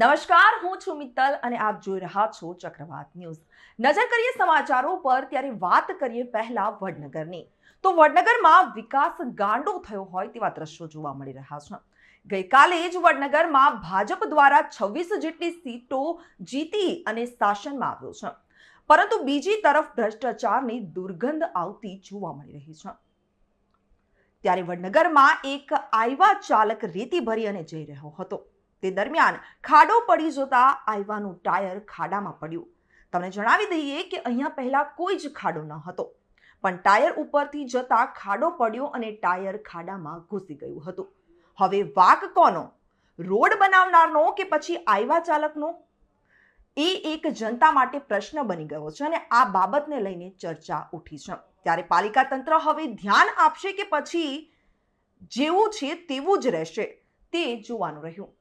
નમસ્કાર, હું છું મિત્તલ અને આપ જોઈ રહ્યા છો ચક્રવાત ન્યૂઝ। નજર કરીએ સમાચારો પર, ત્યારે વાત કરીએ પહેલા વડનગરની। તો વડનગરમાં વિકાસ ગાંડો થયો હોય તેવા દ્રશ્યો જોવા મળી રહ્યા છે। ગઈકાલે જ વડનગરમાં ભાજપ દ્વારા 26 જેટલી સીટો જીતી અને શાસનમાં આવ્યો છે, પરંતુ બીજી તરફ ભ્રષ્ટાચારની દુર્ગંધ આવતી જોવા મળી રહી છે। ત્યારે વડનગરમાં એક આઈવા ચાલક રેતી ભરી અને જઈ રહ્યો હતો। તે દરમિયાન ખાડો પડી જતા આઈવાનું ટાયર ખાડામાં પડ્યું। તમને જણાવી દઈએ કે અહીંયા પહેલા કોઈ જ ખાડો ન હતો, પણ ટાયર ઉપરથી જતા ખાડો પડ્યો અને ટાયર ખાડામાં ઘૂસી ગયું હતું। હવે વાક કોનો? રોડ બનાવનારનો કે પછી આઈવા ચાલકનો? એ એક જનતા માટે પ્રશ્ન બની ગયો છે અને આ બાબતને લઈને ચર્ચા ઉઠી છે। ત્યારે પાલિકા તંત્ર હવે ધ્યાન આપશે કે પછી જેવું છે તેવું જ રહેશે, તે જોવાનું રહ્યું।